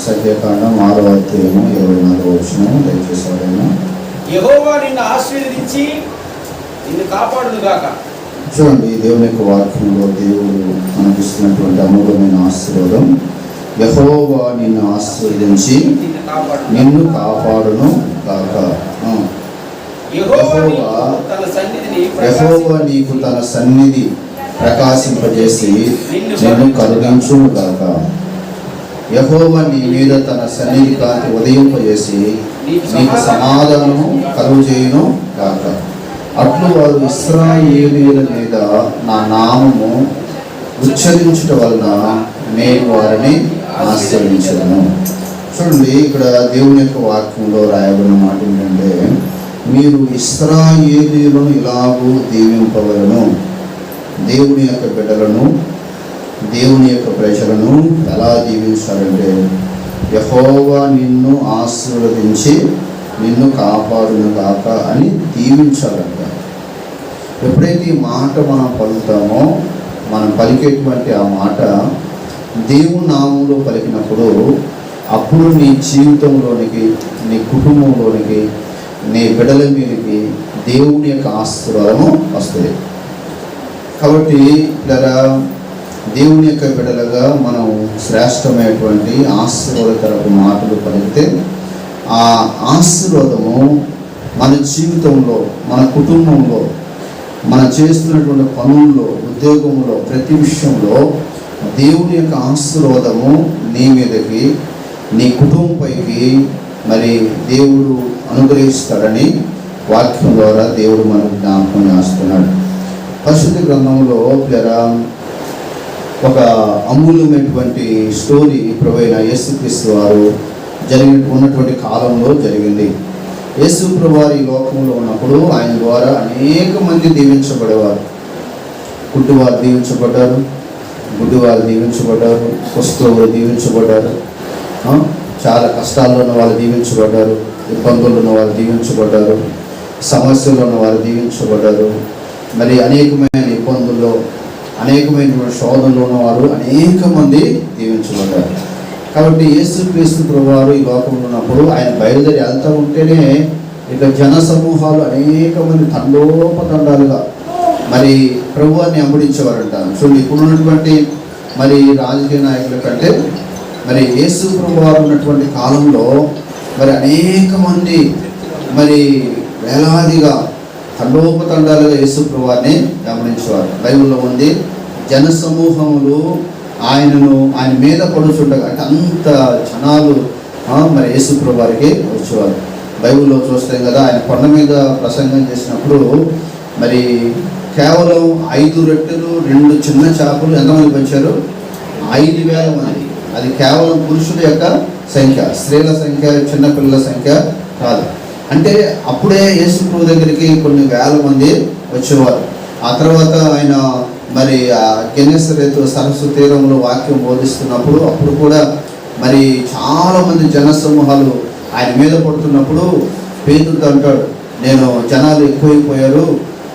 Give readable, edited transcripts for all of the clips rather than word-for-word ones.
సంఖ్యాకాండం 6వ అధ్యాయము 24వ వచనం. దయచేసి ఎవరైనా యెహోవా నిన్ను ఆశీర్వదించి నిన్ను కాపాడును గాక. చూడండి, దేవుని యొక్క వాక్యంలో దేవుడు మనకిస్తున్నటువంటి అమూల్యమైన ఆశీర్వాదం. యెహోవా నిన్ను ఆశీర్వదించి నిన్ను కాపాడును గాక. యెహోవా నీకు తన సన్నిధి ప్రకాశింపజేసి నిన్ను కరుణించును గాక. యెహోవా నీ మీద తన సన్నిధి కాంతి ఉదయింపజేసి నీకు సమాధానము కలుగు చేయును గాక. అట్లు వారు ఇశ్రాయేలీయుల మీద నా నామము ఉచ్చరించుట వలన నేను వారిని ఆశీర్వదించను. చూడండి, ఇక్కడ దేవుని యొక్క వాక్యంలో రాయబడిన మాట ఏంటంటే, మీరు ఇశ్రాయేలీయులను ఇలాగూ దీవింపవలను. దేవుని యొక్క బిడ్డలను, దేవుని యొక్క ప్రజలను ఎలా దీవించాలంటే, యెహోవా నిన్ను ఆశీర్వదించి నిన్ను కాపాడును గాక అని దీవించాలంట. ఎప్పుడైతే ఈ మాట మనం పలుకుతామో, మనం పలికేటువంటి ఆ మాట దేవుని నామంలో పలికినప్పుడు, అప్పుడు నీ జీవితంలోనికి, నీ కుటుంబంలోనికి, నీ బిడ్డల మీదకి దేవుని యొక్క ఆశీర్వాదము వస్తుంది. కాబట్టి ఇలా దేవుని యొక్క బిడ్డలుగా మనం శ్రేష్టమైనటువంటి ఆశీర్వాదకరపు మాటలు పలికితే, ఆ ఆశీర్వాదము మన జీవితంలో, మన కుటుంబంలో, మనం చేస్తున్నటువంటి పనుల్లో, ఉద్యోగంలో, ప్రతి విషయంలో దేవుని యొక్క ఆశీర్వాదము నీ మీదకి, నీ కుటుంబంపైకి మరి దేవుడు అనుగ్రహిస్తాడని వాక్యం ద్వారా దేవుడు మనకు జ్ఞాపకం చేస్తున్నాడు. పరిశుద్ధ గ్రంథంలో ఒక అమూల్యమైనటువంటి స్టోరీ ప్రభువైన యేసుక్రీస్తు వారు ఉన్నటువంటి కాలంలో జరిగింది. యేసు ప్రభువారు ఈ లోకంలో ఉన్నప్పుడు ఆయన ద్వారా అనేక మంది దీవించబడేవారు. గుడ్డివారు దీవించబడ్డారు, గుడ్డివారు దీవించబడ్డారు, కుష్ఠరోగులు దీవించబడ్డారు, చాలా కష్టాల్లో ఉన్న వాళ్ళు దీవించబడ్డారు, ఇబ్బందుల్లో ఉన్న వాళ్ళు దీవించబడ్డారు, సమస్యల్లో ఉన్న వారు దీవించబడ్డారు, మరి అనేకమైన ఇబ్బందుల్లో, అనేకమైన శోధనలో ఉన్నవారు అనేక మంది దీవించబడ్డారు. కాబట్టి యేసుక్రీస్తు ప్రభువారు ఈ లోకంలో ఉన్నప్పుడు ఆయన బయలుదేరి వెళ్తూ ఉంటేనే ఇక జన సమూహాలు అనేక మంది తండోపతండాలుగా మరి ప్రభువాన్ని వెంబడించేవారంట. చూడండి, ఇప్పుడు ఉన్నటువంటి మరి రాజకీయ నాయకుల కంటే మరి యేసు ప్రభువారు ఉన్నటువంటి కాలంలో మరి అనేక మంది మరి వేలాదిగా తండోపతండాలుగా యేసు ప్రభువాన్ని గమనించేవారు. బైబిల్లో ఉంది, జన సమూహములు ఆయన మీద పడుచుండగా, అంటే అంత జనాలు మరి యేసు ప్రభువారికి వచ్చేవారు. బైబిల్లో చూస్తాం కదా, ఆయన కొండ మీద ప్రసంగం చేసినప్పుడు మరి కేవలం 5 రొట్టెలు 2 చిన్న చేపలు ఎంతమంది పంచారు? 5,000 మంది. అది కేవలం పురుషుల యొక్క సంఖ్య, స్త్రీల సంఖ్య, చిన్నపిల్లల సంఖ్య కాదు. అంటే అప్పుడే యేసు ప్రభు దగ్గరికి కొన్ని వేల మంది వచ్చేవారు. ఆ తర్వాత ఆయన మరి గెన్నెసరేతు సరస్సు తీరంలో వాక్యం బోధిస్తున్నప్పుడు అప్పుడు కూడా మరి చాలామంది జన సమూహాలు ఆయన మీద పడుతున్నప్పుడు పేతురుతో అంటాడు, నేను జనాలు ఎక్కువైపోయారు,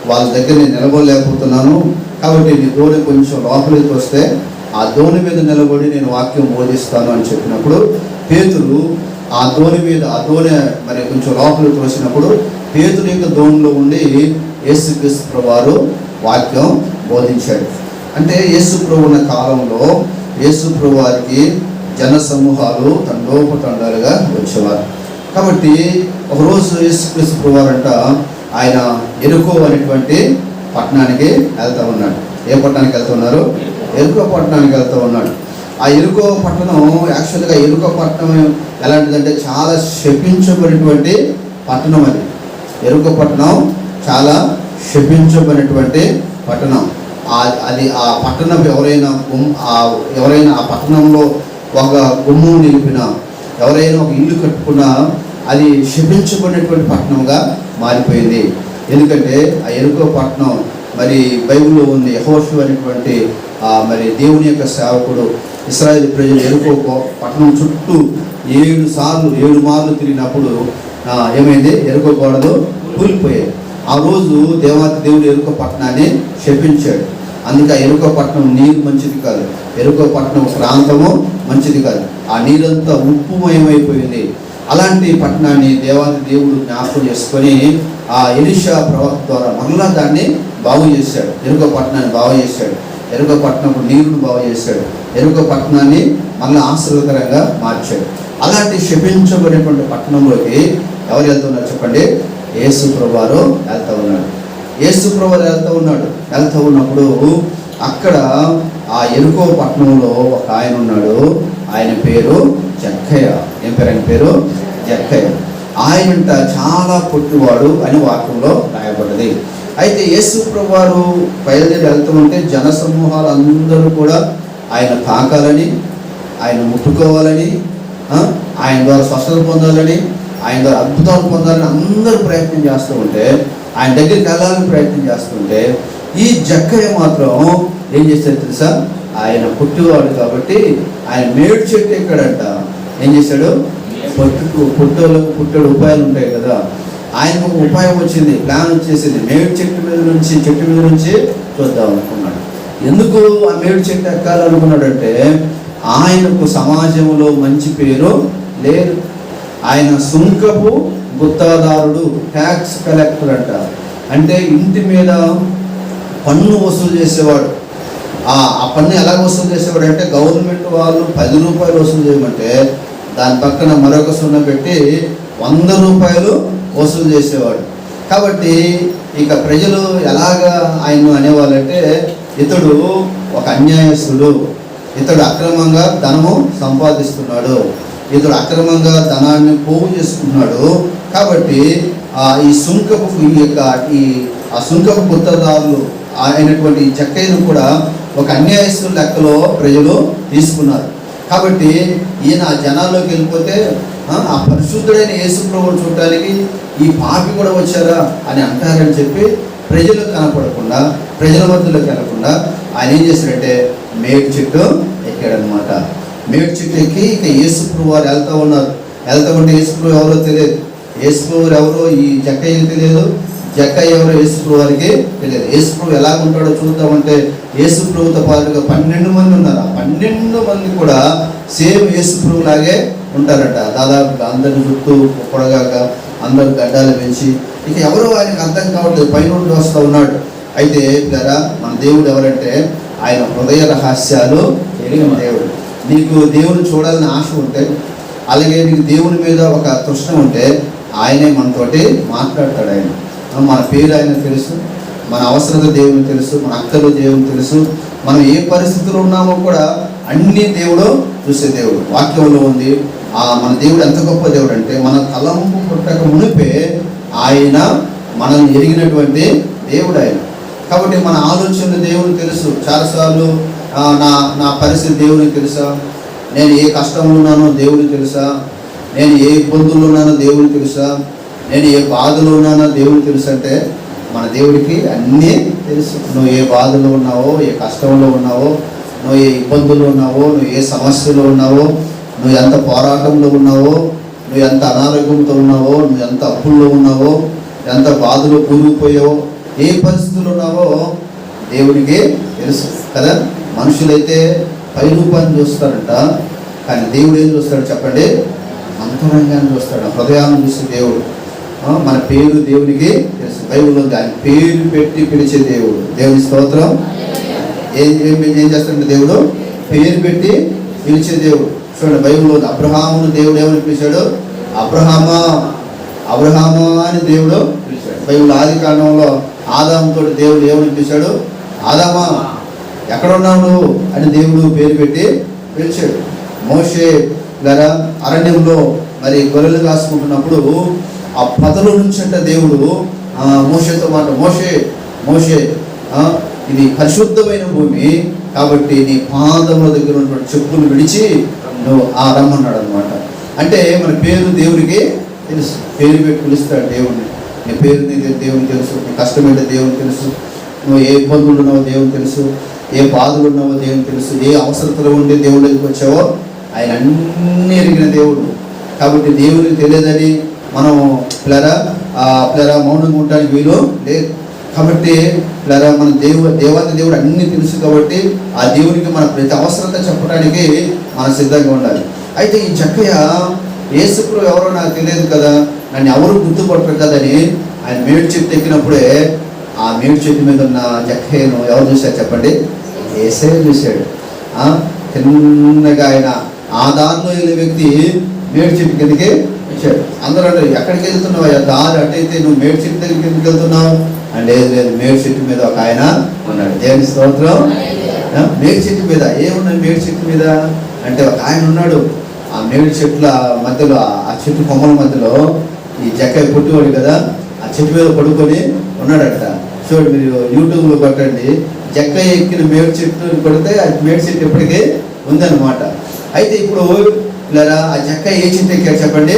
వాళ్ళ దగ్గర నేను నిలబడలేకపోతున్నాను, కాబట్టి నీ దోణి కొంచెం లోపలికి వస్తే ఆ దోణి మీద నిలబడి నేను వాక్యం బోధిస్తాను అని చెప్పినప్పుడు పేతురు ఆ దోణి మరి కొంచెం లోపలికి వచ్చినప్పుడు పేతురు యొక్క దోణిలో ఉండి యేసుక్రీస్తు ప్రభువారు వాక్యం బోధించాడు. అంటే యేసు ప్రభు ఉన్న కాలంలో యేసు ప్రభువారికి జన సమూహాలు తండోపతండాలుగా వచ్చేవారు. కాబట్టి ఒకరోజు యేసుక్రీస్తు ప్రభువారంట ఆయన ఎరుకో అనేటువంటి పట్టణానికి వెళ్తూ ఉన్నాడు. ఏ పట్టణానికి వెళ్తూ ఉన్నారు? ఎరుకో పట్టణానికి వెళ్తూ ఉన్నాడు. ఆ ఎరుకో పట్టణం యాక్చువల్గా ఎరుకో పట్టణం ఎలాంటిదంటే చాలా శపించబడినటువంటి పట్టణం. అది ఎరుకో పట్టణం చాలా శపించబడినటువంటి పట్టణం. అది ఆ పట్టణం ఎవరైనా ఆ పట్టణంలో ఒక గుమ్మం నిలిపినా, ఎవరైనా ఒక ఇల్లు కట్టుకున్నా అది శపించబడినటువంటి పట్టణంగా మారిపోయింది. ఎందుకంటే ఆ ఎరుకో పట్టణం మరి బైబిల్లో ఉంది. యెహోషువ అనేటువంటి మరి దేవుని యొక్క సేవకుడు ఇశ్రాయేలు ప్రజలు ఎరుకో పట్టణం చుట్టూ 7 మార్లు తిరిగినప్పుడు ఏమైంది? ఎరుకో గోడలు కూలిపోయాయి. ఆ రోజు దేవాతి దేవుడు ఎరుకో పట్టణాన్ని శపించాడు. అందుకే ఎరుకో పట్టణం నీరు మంచిది కాదు, ఎరుకో పట్టణం ప్రాంతము మంచిది కాదు. ఆ నీరంతా ఉప్పుమయమైపోయింది. అలాంటి పట్టణాన్ని దేవాది దేవుడు జ్ఞాపకం చేసుకొని ఆ ఎలీషా ప్రవక్త ద్వారా మరలా దాన్ని బాగు చేశాడు. ఎరుకో పట్టణాన్ని బాగు చేశాడు. ఎరుకో పట్టణం నీరును బాగు చేశాడు. ఎరుకో పట్టణాన్ని మళ్ళీ ఆశీర్వదకరంగా మార్చాడు. అలాంటి శపించబడినటువంటి పట్టణంలోకి ఎవరు వెళ్తున్నారు చెప్పండి? యేసు ప్రభువారు వెళ్తూ ఉన్నాడు. యేసు ప్రభువారు వెళ్తూ ఉన్నప్పుడు అక్కడ ఆ ఎరుకో పట్టణంలో ఒక ఆయన ఉన్నాడు. ఆయన పేరు జక్కయ్య. ఏం పేరు? ఆయన పేరు జక్కయ్య. ఆయనంట చాలా పొట్టివాడు అని వాక్యంలో రాయబడ్డది. అయితే యేసు ప్రభువారు బయలుదేరి వెళ్తూ ఉంటే జన సమూహాలు అందరూ కూడా ఆయన తాకాలని, ఆయన ముట్టుకోవాలని, ఆయన ద్వారా స్వస్థత పొందాలని, ఆయన ద్వారా అద్భుతాలు పొందాలని అందరూ ప్రయత్నం చేస్తూ ఉంటే, ఆయన దగ్గరికి వెళ్ళాలని ప్రయత్నం చేస్తుంటే, ఈ జక్కయ్య మాత్రం ఏం చేశాడు తెలుసా? ఆయన పుట్టివాడు కాబట్టి ఆయన మేడు చెట్టు ఎక్కడంట. ఏం చేశాడు? పుట్టేడు ఉపాయాలు ఉంటాయి కదా, ఆయనకు ఒక ఉపాయం వచ్చింది, ప్లాన్ వచ్చేసింది. మేడు చెట్టు మీద నుంచి చూద్దాం అనుకున్నాడు. ఎందుకు ఆ మేడు చెట్టు ఎక్కాలనుకున్నాడంటే ఆయనకు సమాజంలో మంచి పేరు లేదు. ఆయన సుంకపు గుత్తదారుడు, ట్యాక్స్ కలెక్టర్ అంట. అంటే ఇంటి మీద పన్ను వసూలు చేసేవాడు. ఆ పన్ను ఎలా వసూలు చేసేవాడు అంటే గవర్నమెంట్ వాళ్ళు 10 రూపాయలు వసూలు చేయమంటే దాని పక్కన మరొక సున్నా పెట్టి 100 రూపాయలు వసూలు చేసేవాడు. కాబట్టి ఇక ప్రజలు ఎలాగా ఆయన అనేవాళ్ళంటే ఇతడు ఒక అన్యాయస్తుడు, ఇతడు అక్రమంగా ధనము సంపాదిస్తున్నాడు, ఇతడు అక్రమంగా ధనాన్ని పోగు చేసుకుంటున్నాడు. కాబట్టి ఈ సుంకపు గుత్తదారులు అయినటువంటి జక్కయ్యను కూడా ఒక అన్యాయస్తుల లెక్కలో ప్రజలు తీసుకున్నారు. కాబట్టి ఈయన జనాల్లోకి వెళ్ళిపోతే ఆ పరిశుద్ధుడైన యేసు ప్రభువును చూడటానికి ఈ పాపి కూడా వచ్చారా అని అంటారని చెప్పి ప్రజలు కనపడకుండా, ప్రజల మధ్యలోకి వెళ్ళకుండా ఆయన ఏం చేశారంటే మేడు చెట్టు ఎక్కాడనమాట. మేడు చెట్టు ఎక్కి ఇక యేసు ప్రభు వారు వెళ్తూ ఉంటే యేసు ప్రభు ఎవరో తెలియదు. యేసు ప్రభు ఎవరో ఈ జక్కయ్యకి తెలియదు, జక్కయ్య ఎవరో యేసు ప్రభు వారికి తెలియదు. యేసు ప్రభు ఎలా ఉంటాడో చూద్దామంటే యేసు ప్రభుతో పాటుగా 12 మంది ఉన్నారు. ఆ 12 మంది కూడా సేమ్ యేసు ప్రభు లాగే ఉంటారట. దాదాపుగా అందరి చుట్టూ పొడగాక, అందరు గడ్డాలు పెంచి, ఇక ఎవరో ఆయనకు అర్థం కావట్లేదు, పైనుండి వస్తూ ఉన్నాడు. అయితే పిల్లరా, మన దేవుడు ఎవరంటే ఆయన హృదయ రహస్యాలు తెలియని దేవుడు. నీకు దేవుని చూడాలని ఆశ ఉంటే, అలాగే నీకు దేవుని మీద ఒక తృష్ణ ఉంటే ఆయనే మనతోటి మాట్లాడతాడు. ఆయన మన పేరు ఆయన తెలుసు, మన అవసరత దేవుని తెలుసు, మన అక్కలు దేవుని తెలుసు, మనం ఏ పరిస్థితుల్లో ఉన్నామో కూడా అన్ని దేవుడు చూసే దేవుడు. వాక్యంలో ఉంది మన దేవుడు ఎంత గొప్ప దేవుడు అంటే మన తలంపు పుట్టక మునిపే ఆయన మనల్ని ఎరిగినటువంటి దేవుడు ఆయన. కాబట్టి మన ఆలోచనలు దేవునికి తెలుసు. చాలాసార్లు నా పరిస్థితి దేవునికి తెలుసా, నేను ఏ కష్టంలో ఉన్నానో దేవునికి తెలుసా, నేను ఏ ఇబ్బందుల్లో ఉన్నానో దేవునికి తెలుసా, నేను ఏ బాధలో ఉన్నానో దేవునికి తెలుసు అంటే మన దేవుడికి అన్నీ తెలుసు. నువ్వు ఏ బాధలో ఉన్నావో, ఏ కష్టంలో ఉన్నావో, నువ్వు ఏ ఇబ్బందులు ఉన్నావో, నువ్వు ఏ సమస్యలో ఉన్నావో, నువ్వు ఎంత పోరాటంలో ఉన్నావో, నువ్వు ఎంత అనారోగ్యంతో ఉన్నావో, నువ్వు ఎంత అప్పుల్లో ఉన్నావో, ఎంత బాధలో కూరుకుపోయావో, ఏ పరిస్థితులు ఉన్నావో దేవుడికి తెలుసు కదా. మనుషులైతే పై రూపాన్ని చూస్తారంట, కానీ దేవుడు ఏం చూస్తాడు చెప్పండి? అంతరంగాన్ని చూస్తాడు, హృదయాన్ని చూస్తే దేవుడు. మన పేరు దేవునికి తెలుసు. బైబిల్లో ఆయన పేరు పెట్టి పిలిచే దేవుడు. దేవుని స్తోత్రం. ఏం చేస్తాడంటే దేవుడు పేరు పెట్టి పిలిచే దేవుడు. చూడండి, బైబిల్లో అబ్రహామును దేవుడు ఏమని పిలిచాడు? అబ్రహామా అని దేవుడు పిలిచాడు. బైబిల్ ఆది కాండంలో ఆదాముతో దేవుడు ఏమని పిలిచాడు? ఆదామా ఎక్కడ ఉన్నావు నువ్వు అని దేవుడు పేరు పెట్టి పిలిచాడు. మోషే గారా అరణ్యంలో మరి గొర్రెలు కాసుకుంటున్నప్పుడు ఆ పొదల నుంచి అంటే దేవుడు మోషేతో మాట, మోషే ఇది పరిశుద్ధమైన భూమి కాబట్టి నీ పాదముల దగ్గర ఉన్నటువంటి చెప్పులు విడిచి నువ్వు రమ్మన్నాడు అనమాట. అంటే మన పేరు దేవుడికి తెలుసు, పేరు పెట్టి పిలుస్తాడు దేవుడిని. నీ పేరు దేవునికి తెలుసు, నీ కష్టమైతే దేవునికి తెలుసు, నువ్వు ఏ ఇబ్బందులు ఉన్నావో దేవునికి తెలుసు, ఏ బాధలు ఉన్నావో దేవునికి తెలుసు, ఏ అవసరతలు ఉండి దేవుడి దగ్గరికి వచ్చావో ఆయన అన్నీ ఎరిగిన దేవుడు. కాబట్టి దేవునికి తెలియదని మనం పిల్లరా మౌనంగా ఉండడానికి వీలు లేదు. కాబట్టి ఇలా మన దేవాది దేవుడు అన్ని తెలుసు కాబట్టి ఆ దేవునికి మన ప్రతి అవసరత చెప్పడానికి మనం సిద్ధంగా ఉండాలి. అయితే ఈ జక్కయ్య యేసుప్రభు ఎవరో నాకు తెలియదు కదా, నన్ను ఎవరు గుర్తుపట్టరు కదని ఆయన మేడు చెట్టు ఎక్కినప్పుడే ఆ మేడు చెట్టు మీద ఉన్న జక్కయ్యను ఎవరు చూశారు చెప్పండి? యేసయ్య చూశాడు. తిన్నగా ఆయన ఆ దారిలో వెళ్ళే వ్యక్తి మేడు చెట్టు కిందకి వచ్చాడు. అందరూ అంటే ఎక్కడికి వెళ్తున్నావు? దారి అటైతే నువ్వు మేడు చెట్టు దగ్గరికి ఎందుకు వెళ్తున్నావు అంటే, లేదు మేడు చెట్టు మీద ఒక ఆయన ఉన్నాడు. దేవుని స్తోత్రం. మేడు చెట్టు మీద ఏమున్నాయి? మేడు చెట్టు మీద అంటే ఒక ఆయన ఉన్నాడు. ఆ మేడు చెట్ల మధ్యలో, ఆ చెట్టు కొమ్మల మధ్యలో ఈ జక్కయ్య పుట్టివాడు కదా, ఆ చెట్టు మీద పడుకొని ఉన్నాడట. చూడండి, మీరు యూట్యూబ్లో కొట్టండి, జక్కయ్య ఎక్కిన మేడు చెట్టు కొడితే ఆ మేడు చెట్టు ఎప్పటికీ ఉందన్నమాట. అయితే ఇప్పుడు ఇలా ఆ జక్కయ్య ఏ చెట్టు ఎక్కాడు చెప్పండి?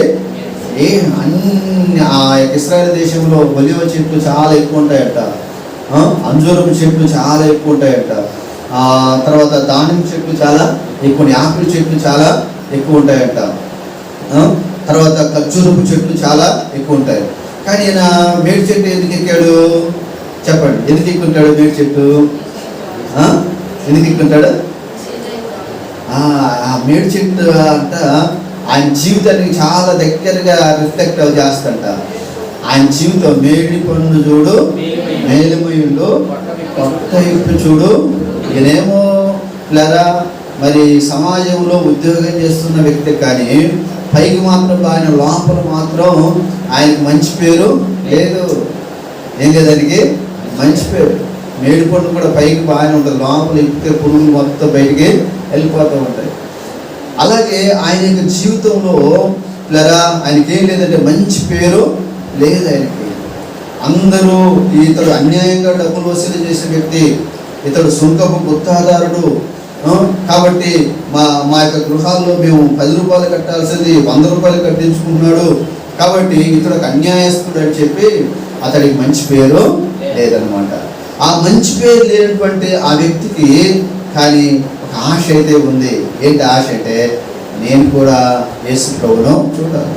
అన్ని ఆ ఇశ్రాయేలు దేశంలో ఒలివ చెట్లు చాలా ఎక్కువ ఉంటాయట, అంజూరపు చెట్లు చాలా ఎక్కువ ఉంటాయట, తర్వాత దానిమ్మ చెట్లు చాలా ఎక్కువ, యాపిల్ చెట్లు చాలా ఎక్కువ ఉంటాయట, తర్వాత ఖర్జూరపు చెట్లు చాలా ఎక్కువ ఉంటాయి. కానీ ఈయన మేడి చెట్టు ఎందుకు ఎక్కాడు చెప్పండి? ఎందుకు ఎక్కుంటాడు మేడి చెట్టు? ఎందుకు ఎక్కుంటాడు? ఆ మేడి చెట్టు అంట ఆయన జీవితానికి చాలా దగ్గరగా రిఫ్లెక్ట్ చేస్తంట. ఆయన జీవితం మేడి పండు చూడు మేలుమయుడు కొత్త ఇప్పు చూడు. ఈయనేమో లేరా మరి సమాజంలో ఉద్యోగం చేస్తున్న వ్యక్తి, కానీ పైకి మాత్రం ఆయన లోపల మాత్రం ఆయనకు మంచి పేరు లేదు. ఏం లేదానికి మంచి పేరు. మేడి పండు కూడా పైకి బాగానే ఉంటుంది, లోపల ఇప్పితే పురుగులు మొత్తం బయటికి వెళ్ళిపోతూ ఉంటాయి. అలాగే ఆయన యొక్క జీవితంలో లేరా ఆయనకి ఏం లేదంటే మంచి పేరు లేదు ఆయనకి. అందరూ ఇతడు అన్యాయంగా డబ్బులు వసూలు చేసే వ్యక్తి, ఇతడు సుంకపు గుత్తాదారుడు, కాబట్టి మా యొక్క గృహాల్లో మేము 10 రూపాయలు కట్టాల్సింది 100 రూపాయలు కట్టించుకున్నాడు, కాబట్టి ఇతడు అన్యాయస్తుడు అని చెప్పి అతడికి మంచి పేరు లేదనమాట. ఆ మంచి పేరు లేనటువంటి ఆ వ్యక్తికి కానీ ఒక ఆశ అయితే ఉంది. ఏంటి ఆశ అంటే, నేను కూడా యేసు ప్రభువును చూడాలి.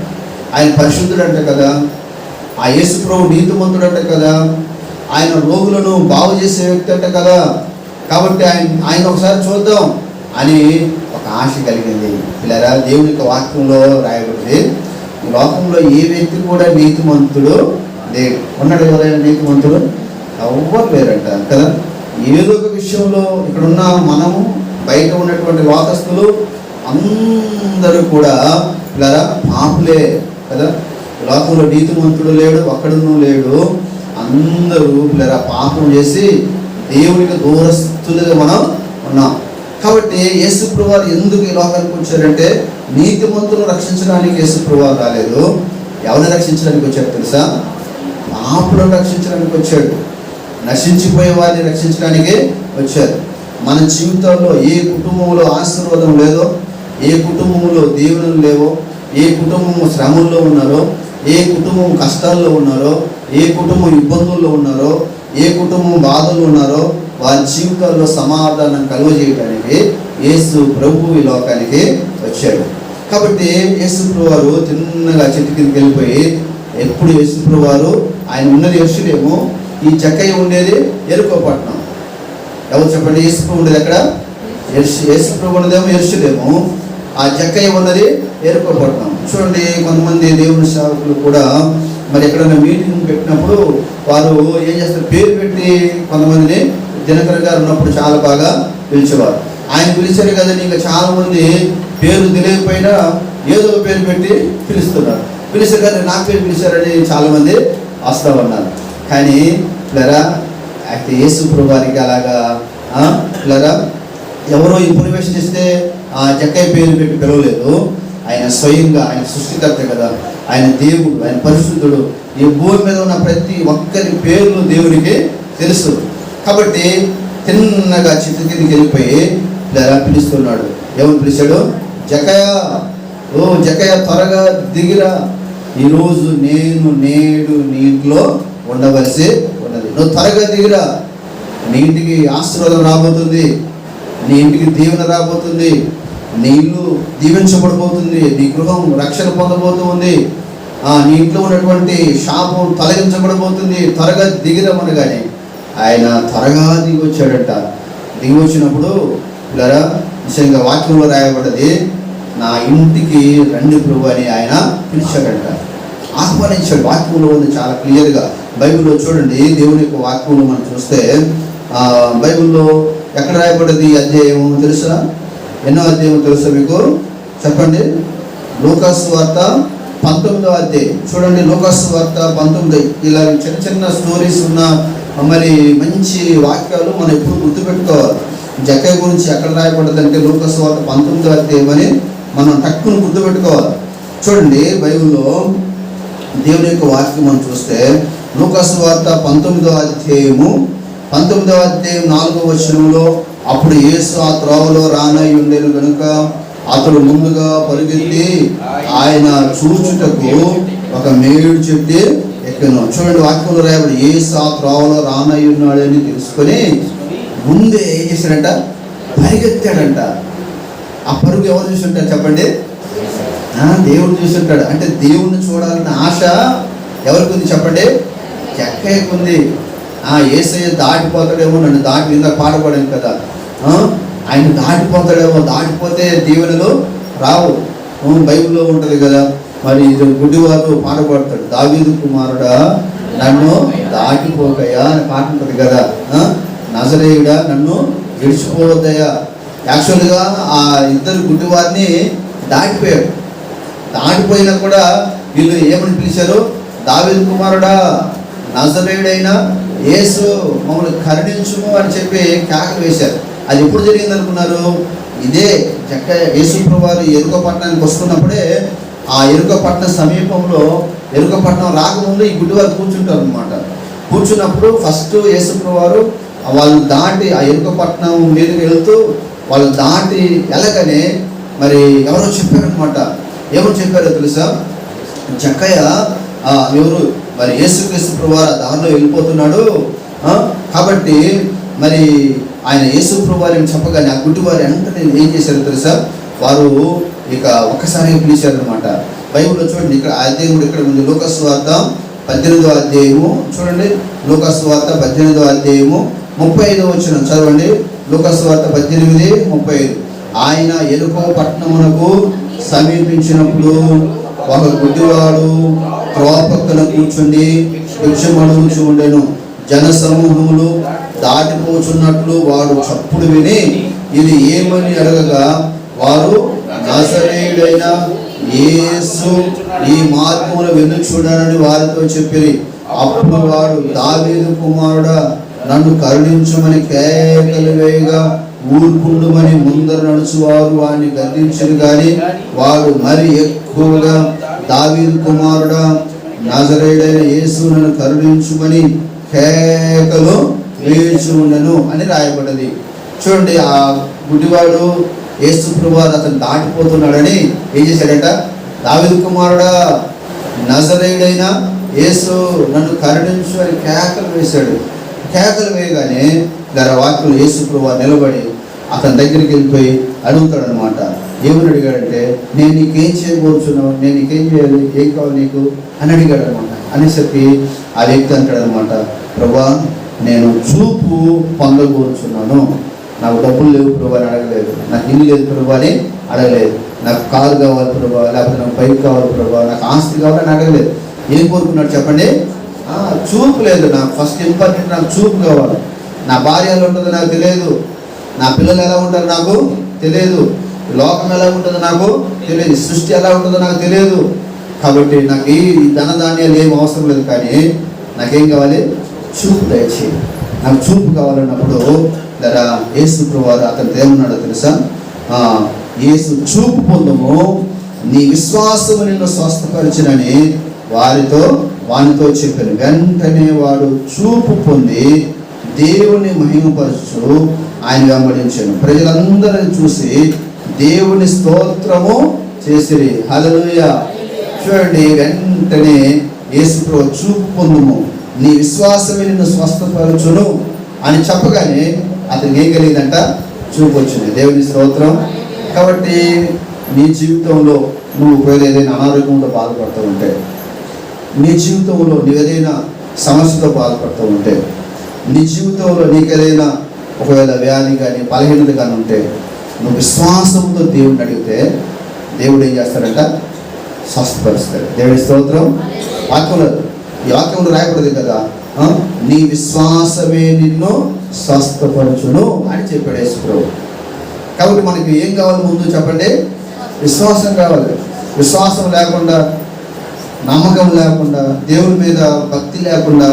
ఆయన పరిశుద్ధుడు అంట కదా, ఆ యేసు ప్రభు నీతిమంతుడు అంట కదా, ఆయన రోగులను బాగు చేసే వ్యక్తి అంట కదా, కాబట్టి ఆయన ఒకసారి చూద్దాం అని ఒక ఆశ కలిగింది. ఇలా దేవుని యొక్క వాక్యంలో రాయబడింది, లోకంలో ఏ వ్యక్తి కూడా నీతిమంతుడు లేడు. ఉన్నాడు ఎవరైనా నీతిమంతుడు? ఎవ్వరు లేరంట కదా. ఏదో ఒక విషయంలో ఇక్కడున్న మనము, బయట ఉన్నటువంటి లోకస్తులు అందరూ కూడా ఇలా పాపులే కదా. లోకంలో నీతిమంతుడు లేడు, ఒక్కడును లేడు. అందరూ ఇలా పాపం చేసి దేవునికి దూరస్తులుగా మనం ఉన్నాం. కాబట్టి యేసుప్రభువు వారు ఎందుకు ఈ లోకానికి వచ్చారంటే, నీతిమంతులను రక్షించడానికి యేసుప్రభువు వారు రాలేదు. ఎవరిని రక్షించడానికి వచ్చాడు తెలుసా? పాపులను రక్షించడానికి వచ్చాడు. నశించిపోయే వారిని రక్షించడానికి వచ్చారు. మన జీవితంలో ఏ కుటుంబంలో ఆశీర్వాదం లేదో, ఏ కుటుంబంలో దీవెనలు లేవో, ఏ కుటుంబం శ్రమల్లో ఉన్నారో, ఏ కుటుంబం కష్టాల్లో ఉన్నారో, ఏ కుటుంబం ఇబ్బందుల్లో ఉన్నారో, ఏ కుటుంబం బాధలు ఉన్నారో, వారి జీవితాల్లో సమాధానం కలుగజేయడానికి యేసు ప్రభు ఈ లోకానికి వచ్చాడు. కాబట్టి యేసు ప్రభు వారు తిన్నగా చెట్టు కిందకి వెళ్ళిపోయి, ఎప్పుడు యేసు ప్రభు వారు ఆయన ఉన్నది యెరూషలేము, ఈ జక్కయ్య ఉండేది యెరికో పట్టణం. ఎవరు చెప్పండి? యేసు ప్రభు ఉండేది ఎక్కడ? యేసు ప్రభు ఉన్నదేమో యెరూషలేము, ఆ జక్కయ్య ఉన్నది యెరికో పట్టణం. చూడండి, కొంతమంది దేవుని సేవకులు కూడా మరి ఎక్కడైనా మీటింగ్ పెట్టినప్పుడు వారు ఏం చేస్తారు, పేరు పెట్టి కొంతమందిని దినకర్ గారు ఉన్నప్పుడు చాలా బాగా పిలిచేవారు. ఆయన పిలిచారు కదండి, ఇంకా చాలా మంది పేరు తెలియకపోయినా ఏదో పేరు పెట్టి పిలుస్తున్నారు. పిలిచారు కదా, నా పేరు పిలిచారని చాలా మంది వస్తూ ఉన్నారు. కానీ పిల్లరా, అయితే యేసు ప్రభు వారికి అలాగా పిల్లరా ఎవరో ఇన్ఫర్మేషన్ ఇస్తే ఆ జక్కయ్య పేరు పెట్టి పిలవలేదు. ఆయన స్వయంగా, ఆయన సృష్టికర్త కదా, ఆయన దేవుడు, ఆయన పరిశుద్ధుడు. ఈ భూమి మీద ఉన్న ప్రతి ఒక్కరి పేర్లు దేవునికి తెలుసు. కాబట్టి తిన్నగా చెట్టు కిందకి వెళ్ళిపోయి ఇలా పిలుస్తున్నాడు. ఏమని పిలిచాడు? జక్కయ్య, ఓ జక్కయ్య త్వరగా దిగిరా, ఈరోజు నేడు నీ ఇంట్లో ఉండవలసి ఉన్నది. నువ్వు త్వరగా దిగిరా, నీ ఇంటికి ఆశీర్వాదం రాబోతుంది, నీ ఇంటికి దీవెన రాబోతుంది, నీ ఇల్లు దీవించబడబోతుంది, నీ గృహం రక్షణ పొందబోతుంది. నీ ఇంట్లో ఉన్నటువంటి శాపం తొలగించబడబోతుంది, త్వరగా దిగిరమనగానే ఆయన త్వరగా దిగి వచ్చాడట. దిగి వచ్చినప్పుడు ఇలా నిజంగా వాక్యంలో రాయబడ్డది, నా ఇంటికి రండి ప్రభు అని ఆయన పిలిచాడట, ఆహ్వానించాడు. వాక్యంలో ఉంది చాలా క్లియర్గా. బైబిల్లో చూడండి, దేవుని యొక్క వాక్యంలో మనం చూస్తే బైబిల్లో ఎక్కడ రాయబడ్డది అధ్యాయం తెలుసా? ఎన్నో అధ్యాయం తెలుసా మీకు? చెప్పండి. లూకాసు వార్త 19వ అధ్యాయం చూడండి. లూకాసు వార్త 19. ఇలా చిన్న చిన్న స్టోరీస్ ఉన్న మరి మంచి వాక్యాలు మనం ఎప్పుడు గుర్తుపెట్టుకోవాలి. జక్కయ్య గురించి ఎక్కడ రాయబడ్డదంటే లూకాసు వార్త 19వ అధ్యాయం అని మనం టక్కును గుర్తుపెట్టుకోవాలి. చూడండి, బైబిల్లో దేవుని యొక్క వాక్యం మనం చూస్తే లూకాసు వార్త 19వ అధ్యాయము 4వ వచనంలో, అప్పుడు యేసు ఆ త్రోవలో రానై ఉండేను కనుక అతడు ముందుగా పరిగెత్తి ఆయన చూచుటకు ఒక మేడు చెట్టు ఎక్కను. చూడండి, వాక్యంలో రాయబడి యేసు ఆ త్రోవలో రానై ఉన్నాడని తెలుసుకొని ముందే ఏం చేశాడంట? పరిగెత్తాడంట. ఆ పరుగు ఎవరు చూసుంటారు చెప్పండి? దేవుడు చూసుంటాడు. అంటే దేవుణ్ణి చూడాలన్న ఆశ ఎవరికి ఉంది చెప్పండి? జక్కయ్యకు ఉంది. యేసయ్య దాటిపోతాడేమో, నన్ను దాటి ఇందాక పాట పాడాను కదా, ఆయన దాటిపోతాడేమో, దాటిపోతే దీవెనలు రావు. బైబిల్లో ఉంటుంది కదా, మరి గుడ్డివారు పాట పాడతాడు, దావీదు కుమారుడా నన్ను దాటిపోకయ్యా అని పాట ఉంటుంది కదా, నజరేయుడా నన్ను విడిచిపోవద్దయ్యా. యాక్చువల్గా ఆ ఇద్దరు గుడ్డివారిని దాటిపోయారు. దాటిపోయినా కూడా వీళ్ళు ఏమని పిలిచారు? దావీదు కుమారుడా, నజరేయుడైన యేసు మమ్మల్ని కరుణించుము అని చెప్పి కేకలు వేశారు. అది ఎప్పుడు జరిగింది అనుకున్నారు? ఇదే యేసు ప్రభువారు ఎరుక పట్టణానికి వస్తున్నప్పుడే, ఆ ఎరుక పట్టణం సమీపంలో, ఎరుక పట్టణం రాకముందు ఈ గుడ్డివారు కూర్చుంటారు అనమాట. కూర్చున్నప్పుడు ఫస్ట్ యేసు ప్రభువారు వాళ్ళు దాటి ఆ ఎరుక పట్టణం మీదకి వెళ్తూ వాళ్ళు దాటి వెళ్ళగానే మరి ఎవరో చెప్పారనమాట. ఏమో చెప్పారో తెలుసా? జక్కయ్య ఎవరు మరి యేసుక్రీస్తు ప్రభువారు దారిలో వెళ్ళిపోతున్నాడు కాబట్టి మరి ఆయన యేసు ప్రభువారిని చెప్పగానే ఆ గుడ్డివారు వెంటనే ఏం చేశారో తెలుసా? వారు ఇక ఒక్కసారిగా పిలిచారనమాట. బైబిల్లో చూడండి, ఇక్కడ అధ్యాయం కూడా ఇక్కడ ఉంది. లూకాసు వార్త 18వ అధ్యాయము చూడండి. లూకాసు వార్త 18వ అధ్యాయము 35వ వచనం చదవండి. లూకాసు వార్త 18:35. ఆయన ఎరుకో పట్టణమునకు సమీపించినప్పుడు ఒక గుడ్డివాడు త్రోవ పక్కన కూర్చుండి భిక్షమడుగుచు ఉండెను. జన సమూహములు దాటిపోచున్నట్లు వాడు చప్పుడు విని ఇది ఏమని అడగగా వారు నజరేయుడైన యేసు ఈ మార్గమును వెన్ను చూడనని వారితో చెప్పిరి. అప్పుడు వాడు దావీదు కుమారుడా నన్ను కరుణించమని కేకలు వేయగా ఊరుకుండుమని ముందర నడుచువారు వాడిని గద్దించరు కానీ వాడు మరి ఎక్కువగా దావీదు కుమారుడా నజరేయుడైన యేసు నన్ను కరుణించుమని కేకలు వేయుచు ఉండెను అని రాయబడ్డది. చూడండి, ఆ గుడ్డివాడు యేసు ప్రభువారు అతను దాటిపోతున్నాడని ఏం చేశాడట? దావీదు కుమారుడా నజరేయుడైన యేసు నన్ను కరుణించు అని కేకలు వేశాడు. కేకలు వేయగానే వాక్యం యేసు ప్రభువారు నిలబడి అతని దగ్గరికి వెళ్ళిపోయి అడుగుతాడు అనమాట. ఏమని అడిగాడంటే, నేను నీకేం చేయబోతున్నావు, నేను నీకేం చేయాలి, ఏం కావాలి నీకు అని అడిగాడు అనమాట. అనేసరికి ఆ వ్యక్తి అంటాడు అనమాట, ప్రభా నేను చూపు పొందబోతున్నాను, నాకు డబ్బులు లేవు ప్రభు అని అడగలేదు, నాకు ఇల్లు లేదు ప్రభు అని అడగలేదు, నాకు కారు కావాలి ప్రభు, లేకపోతే నాకు బైక్ కావాలి ప్రభు, నాకు ఆస్తి కావాలని అడగలేదు. ఏం కోరుకున్నాడు చెప్పండి? చూపు లేదు. నాకు ఫస్ట్ ఇంపార్టెంట్, నాకు చూపు కావాలి. నా భార్య ఎలా ఉంటుందో నాకు తెలియదు, నా పిల్లలు ఎలా ఉంటారో నాకు తెలియదు, లోకం ఎలా ఉంటుందో నాకు తెలియదు, సృష్టి ఎలా ఉంటుందో నాకు తెలియదు. కాబట్టి నాకు ఈ ధనధాన్యాలు ఏం అవసరం లేదు, కానీ నాకేం కావాలి? చూపు దయచేయి, నాకు చూపు కావాలన్నప్పుడు యేసు ప్రభువారు అతను ఏమన్నాడో తెలుసా? యేసు చూపు పొందము, నీ విశ్వాసము నిన్ను స్వస్థపరిచినని వానితో చెప్పాను. వెంటనే వాడు చూపు పొంది దేవుని మహిమపరచు ఆయన వెంబడించాను. ప్రజలందరిని చూసి దేవుని స్తోత్రము చేసిరి. హల్లెలూయా. చూడండి, వెంటనే యేసు ప్రభువు చూపు పొందుము, నీ విశ్వాసమే నిన్ను స్వస్థపరచును అని చెప్పగానే అతనికి ఏం కలిగిందంట? చూపు వచ్చింది. దేవుని స్తోత్రం. కాబట్టి నీ జీవితంలో నువ్వు ఒకవేళ ఏదైనా అనారోగ్యంతో బాధపడుతూ ఉంటే, నీ జీవితంలో నీవేదైనా సమస్యతో బాధపడుతూ ఉంటే, నీ జీవితంలో నీకేదైనా ఒకవేళ వ్యాధి కానీ బలహీనత కానీ ఉంటే, నువ్వు విశ్వాసంతో దేవుడిని అడిగితే దేవుడు ఏం చేస్తాడంట? స్వస్థపరుస్తాడు. దేవుడి స్తోత్రం. ఈ వాక్యంలో రాయబడింది కదా, నీ విశ్వాసమే నిన్ను స్వస్థపరచును అని చెప్పాడు యేసు ప్రభు. కాబట్టి మనకి ఏం కావాలి? ముందు చెప్పండి, విశ్వాసం కావాలి. విశ్వాసం లేకుండా, నమ్మకం లేకుండా, దేవుడి మీద భక్తి లేకుండా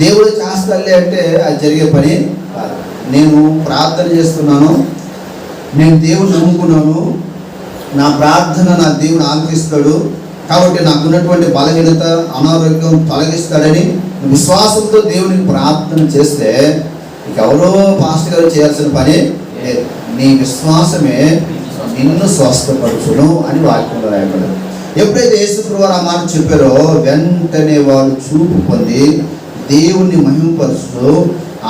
దేవుడు చేస్తాలే అంటే అది జరిగే పని కాదు. నేను ప్రార్థన చేస్తున్నాను, నేను దేవుడు నమ్ముకున్నాను, నా ప్రార్థన నా దేవుడు ఆలకిస్తాడు, కాబట్టి నాకున్నటువంటి బలహీనత అనారోగ్యం తొలగిస్తాడని విశ్వాసంతో దేవునికి ప్రార్థన చేస్తే ఎవరో పాస్టర్ గారు చేయాల్సిన పని లేదు. నీ విశ్వాసమే నిన్ను స్వస్థపరచును అని వాక్యంలో రాయబడింది. ఎప్పుడైతే యేసుప్రభు వారు ఆ మాట చెప్పారో వెంటనే వారు చూపు పొంది దేవుణ్ణి మహిమపరుస్తూ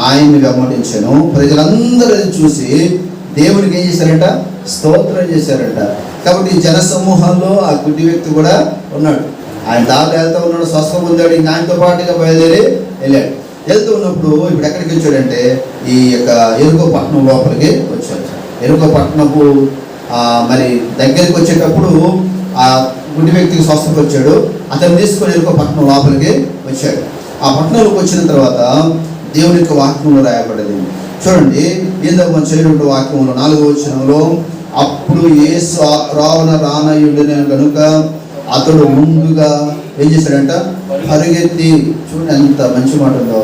ఆయన్ని వెంబడించాను. ప్రజలందరూ అది చూసి దేవునికి ఏం చేశారంట? స్తోత్రం చేశారంట. కాబట్టి జన సమూహాల్లో ఆ గుడ్డి వ్యక్తి కూడా ఉన్నాడు. ఆయన దారిలో వెళ్తూ ఉన్నాడు, స్వస్థ పొందాడు. ఇంకా ఆయనతో పాటుగా బయలుదేరి వెళ్ళాడు. వెళ్తూ ఉన్నప్పుడు ఇప్పుడు ఎక్కడికి వచ్చాడంటే ఈ యొక్క ఎరుకో పట్టణం లోపలికి వచ్చాడు. ఎరుకో పట్టణపు మరి దగ్గరికి వచ్చేటప్పుడు ఆ గుడ్డి వ్యక్తికి స్వస్థత వచ్చాడు. అతను తీసుకొని ఎరుకో పట్టణం లోపలికి వచ్చాడు. ఆ పట్టణంలోకి వచ్చిన తర్వాత దేవుని యొక్క వాక్యంలో రాయబడింది. చూడండి, ఏందో మనం చేయడం వాక్యంలో 4వ వచనంలో, అప్పుడు యేసు రానయుడిని కనుక అతడు ముందుగా ఏం చేశాడంట? పరిగెత్తి. చూడండి ఎంత మంచి మాట ఉందో.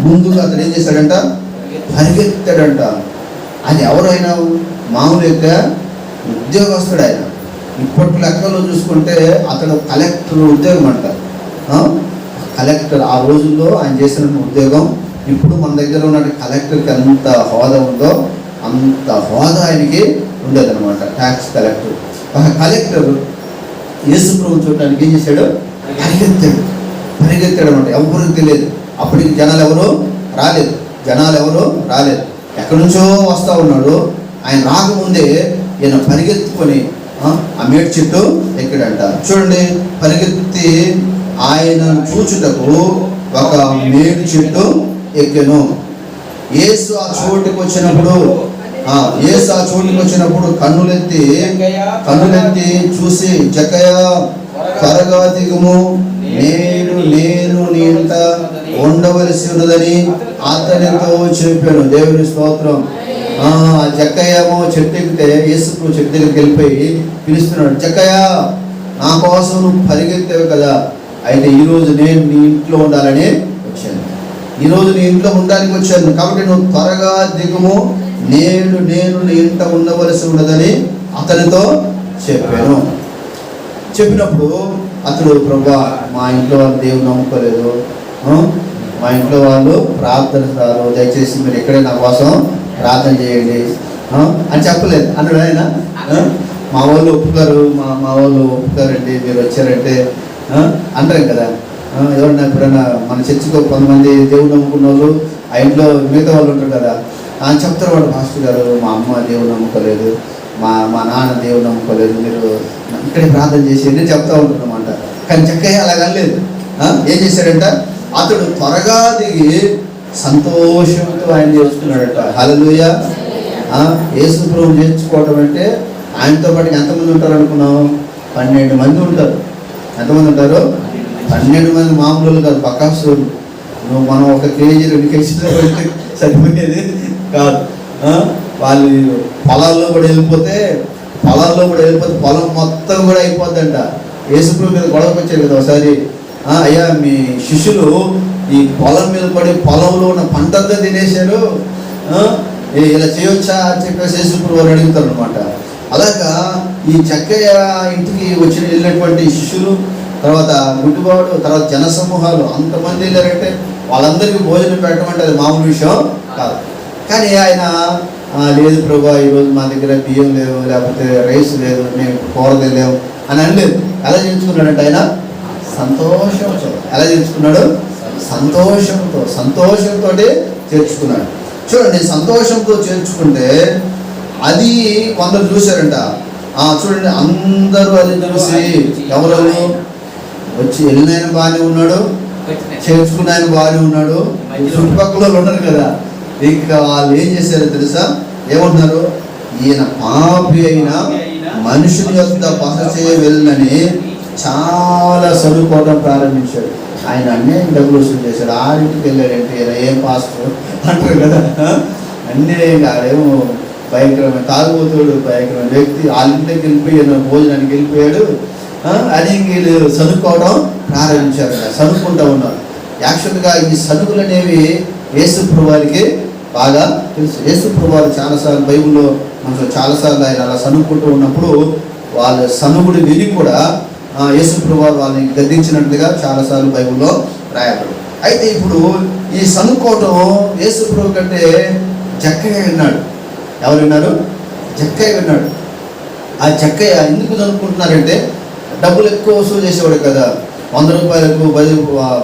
ముందుగా అతడు ఏం చేశాడంట? పరిగెత్తాడంట. అది ఎవరైనా మామూలు యొక్క ఉద్యోగస్తుడు. ఆయన ఇప్పటి లెక్కలో చూసుకుంటే అతడు కలెక్టర్ ఉద్యోగం అంట. కలెక్టర్ ఆ రోజుల్లో ఆయన చేసిన ఉద్యోగం. ఇప్పుడు మన దగ్గర ఉన్న కలెక్టర్కి ఎంత హోదా ఉందో అంత హోదా ఆయనకి ఉండేదన్నమాట. Tax collector. ఒక కలెక్టర్ యేసు ప్రభువుని చూడటానికి ఏం చేశాడు? పరిగెత్తాడు అనమాట. ఎవరికి తెలియదు. అప్పటికి జనాలు ఎవరు రాలేదు. ఎక్కడి నుంచో వస్తూ ఉన్నాడు. ఆయన రాకముందే ఈయన పరిగెత్తుకొని ఆ మేడి చెట్టు ఎక్కాడంట. చూడండి, పరిగెత్తి ఆయన చూచుటకు ఒక మేడి చెట్టు ఎక్కెను. యేసు ఆ చోటుకు వచ్చినప్పుడు కన్నులెత్తి చూసి, జక్కయ్య త్వరగా దిగుము, నేను నీ ఇంట ఉండవలసి ఉన్నదని అతనితో చెప్పాను. దేవుని స్తోత్రం. జక్కయ్య ఏమో చెట్టు ఎక్కితే యేసు చెట్టు దగ్గరికి వెళ్ళిపోయి పిలుస్తున్నాడు, జక్కయ్య నా కోసం నువ్వు పరిగెత్తావు కదా, అయితే ఈరోజు నేను నీ ఇంట్లో ఉండాలని వచ్చాను. ఈరోజు నీ ఇంట్లో ఉండడానికి వచ్చాను, కాబట్టి నువ్వు త్వరగా దిగుము, నేను నీ ఇంట ఉండవలసి ఉన్నదని అతనితో చెప్పాను. చెప్పినప్పుడు అతడు, ప్రభా మా ఇంట్లో వాళ్ళు దేవుడు నమ్ముకోలేదు, మా ఇంట్లో వాళ్ళు ప్రార్థనస్తారు, దయచేసి మీరు ఇక్కడే నా కోసం ప్రార్థన చేయండి అని చెప్పలేదు అన్నాడు ఆయన. మా వాళ్ళు ఒప్పుకోరండి, మీరు వచ్చారంటే అంటారు కదా. ఎవరన్నా ఎప్పుడైనా మన చర్చిలో కొంతమంది దేవుడు నమ్ముకున్న వాళ్ళు ఆ ఇంట్లో మిగతా వాళ్ళు ఉంటారు కదా, చెప్తారు వాళ్ళు, మాస్టర్ గారు మా అమ్మ దేవుడు నమ్ముకోలేదు, మా నాన్న దేవుడు నమ్ముకోలేదు, మీరు ఇక్కడే ప్రార్థన చేసి నేను చెప్తా ఉంటాను అన్నమాట. కానీ చక్కగా అలాగలేదు. ఏం చేశాడంట? అతడు త్వరగా దిగి సంతోషంతో ఆయన చేర్చుకున్నాడట. హల్లెలూయా. యేసు ప్రభువుని చేర్చుకోవడం అంటే ఆయనతో పాటు ఎంతమంది ఉంటారు అనుకున్నావు? 12 మంది ఉంటారు. ఎంతమంది ఉంటారు? 12 మంది మామూలు కాదు, బకాసులు. నువ్వు మనం 1 కేజీ 2 కేజీలో పెడితే సరిపోయేది కాదు. వాళ్ళు పొలాల్లో కూడా వెళ్ళిపోతే పొలం మొత్తం కూడా అయిపోద్దంట. యేసు ప్రభు మీద గొడవకు వచ్చారు కదా ఒకసారి. అయ్యా మీ శిష్యులు ఈ పొలం మీద పడి పొలంలో ఉన్న పంటంతా తినేశారు, ఇలా చేయొచ్చా అని చెప్పేసి యేసు ప్రభు వారు అడుగుతారు అనమాట. అలాగా ఈ చక్కయ్య ఇంటికి వెళ్ళినటువంటి శిష్యులు, తర్వాత గుడ్డివాడు, తర్వాత జనసమూహాలు అంతమంది వెళ్ళారంటే వాళ్ళందరికీ భోజనం పెట్టడం అంటే అది మామూలు విషయం కాదు. కానీ ఆయన లేదు ప్రభా, ఈరోజు మా దగ్గర బియ్యం లేవు, లేకపోతే రైస్ లేదు, మేము కూర తెలియము అని అనలేదు. ఎలా చేర్చుకున్నాడంటే ఆయన సంతోషంతో. ఎలా చేర్చుకున్నాడు? సంతోషంతో చేర్చుకున్నాడు. చూడండి, సంతోషంతో చేర్చుకుంటే అది కొందరు చూశారంట. చూడండి, అందరూ అది చూసి ఎవరు వచ్చి వెళ్ళిన ఆయన బాగానే ఉన్నాడు, చేర్చుకున్న ఆయన బాగానే ఉన్నాడు, చుట్టుపక్కల వాళ్ళు ఉన్నారు కదా. ఇక వాళ్ళు ఏం చేశారో తెలుసా? ఏమంటున్నారు? ఈయన పాపి అయినా మనుషుని యొక్క బస చేయ వెళ్ళని చాలా చదువుకోవడం ప్రారంభించాడు. ఆయన అన్నీ డబ్బులు వసూలు చేశాడు. ఆరింటికి వెళ్ళాడంటే ఈయన ఏం పాస్టర్ అంటారు కదా. అన్నీ ఆడేమో భయంకరమైన తాగుబోతుడు, భయంకరమైన వ్యక్తి. వాళ్ళింటికి వెళ్ళిపోయి భోజనానికి వెళ్ళిపోయాడు అని వీళ్ళు చదువుకోవడం ప్రారంభించారు. చదువుకుంటూ ఉన్నారు. యాక్చువల్గా ఈ చదువులు అనేవి యేసుప్రభు వారికి బాగా తెలుసు. యేసుప్రభు వారు చాలాసార్లు బైబిల్లో మనకు చాలాసార్లు ఆయన అలా చదువుకుంటూ ఉన్నప్పుడు వాళ్ళ సనుగుడు విని కూడా యేసుప్రభు వారు వాళ్ళని గద్దించినట్టుగా చాలాసార్లు బైబిల్లో రాయబడు. అయితే ఇప్పుడు ఈ చదువుకోవటం యేసుప్రభు కంటే జక్కయ్య విన్నాడు. ఎవరు విన్నారు? జక్కయ్య విన్నాడు. ఆ జక్కయ్య ఎందుకు చదువుకుంటున్నారంటే డబ్బులు ఎక్కువ వసూలు చేసేవాడు కదా. 100 రూపాయలకు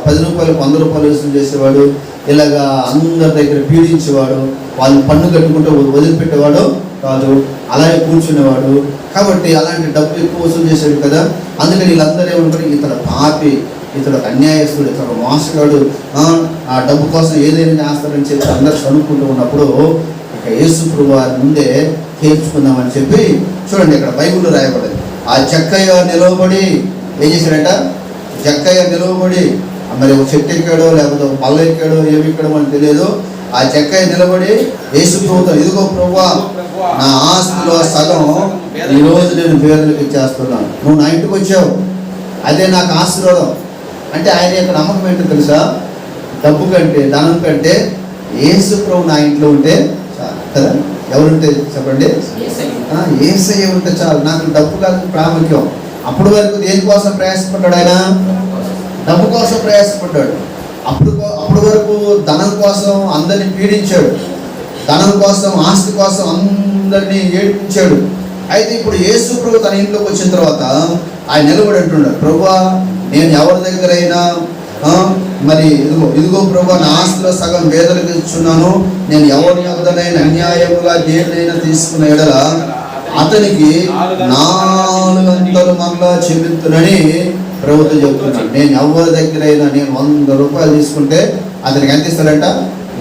10 రూపాయలకు 100 రూపాయలు వసూలు చేసేవాడు. ఇలాగా అందరి దగ్గర పీడించేవాడు. వాళ్ళు పన్ను కట్టుకుంటూ వదిలిపెట్టేవాడు కాదు, అలాగే కూర్చునేవాడు. కాబట్టి అలాంటి డబ్బు ఎక్కువ వసూలు చేసేవాడు కదా. అందుకని వీళ్ళందరూ ఏమంటారు? ఇతడు పాపి, ఇతడు అన్యాయస్తుడు, ఇతడు మోసగాడు, ఆ డబ్బు కోసం ఏదైనా చేస్తాడని చెప్పి అందరు చదువుకుంటూ ఉన్నప్పుడు ఇక యేసుప్రభు వారి ముందే తేల్చుకుందామని చెప్పి చూడండి ఇక్కడ బైబిల్లో రాయబడింది. ఆ జక్కయ్య నిలవబడి ఏం చేశాడంట? జక్కయ్య నిలవబడి మరి ఒక చెట్టు ఎక్కాడో లేకపోతే ఒక పళ్ళు ఎక్కాడో ఏమి ఎక్కడో మనకు తెలియదు. ఆ జక్కయ్య నిలబడి యేసుప్రభుతో, ఇదిగో ప్రభువా, నా ఆస్తిలో సగం ఈరోజు నేను పేదలకు ఇచ్చేస్తున్నాను. నువ్వు నా ఇంటికి వచ్చావు, అదే నాకు ఆశీర్వాదం. అంటే ఆయన యొక్క నమ్మకం ఏంటో తెలుసా? డబ్బు కంటే ధనం కంటే యేసుప్రభు నా ఇంట్లో ఉంటే చాలు కదా. ఎవరుంటే చెప్పండి? యేసయ్య ఉంటే చాలు. నాకు డబ్బు కాదు ప్రాముఖ్యం. అప్పటి వరకు దేనికోసం ప్రయాసపడ్డాడు ఆయన? డబ్బు కోసం ప్రయాసపడ్డాడు. అప్పటి వరకు ధనం కోసం అందరినీ పీడించాడు, ధనం కోసం ఆస్తి కోసం అందరినీ ఏడిపించాడు. అయితే ఇప్పుడు యేసుప్రభు తన ఇంట్లోకి వచ్చిన తర్వాత ఆయన నిలబడి అంటున్నాడు, ప్రభువా, నేను ఎవరి దగ్గర అయినా మరి ఇదిగో ప్రభువా, నా ఆస్తిలో సగం పేదలకు ఇచ్చున్నాను. నేను ఎవరి యొద్దనైనా అన్యాయముగా దేనినైనా తీసుకున్న ఎడల అతనికి 4 మరలా చెల్లించునని ప్రభుత్వం చెప్తున్నాడు. నేను ఎవరి దగ్గర అయినా నేను 100 రూపాయలు తీసుకుంటే అతనికి ఎంత ఇస్తాడంట?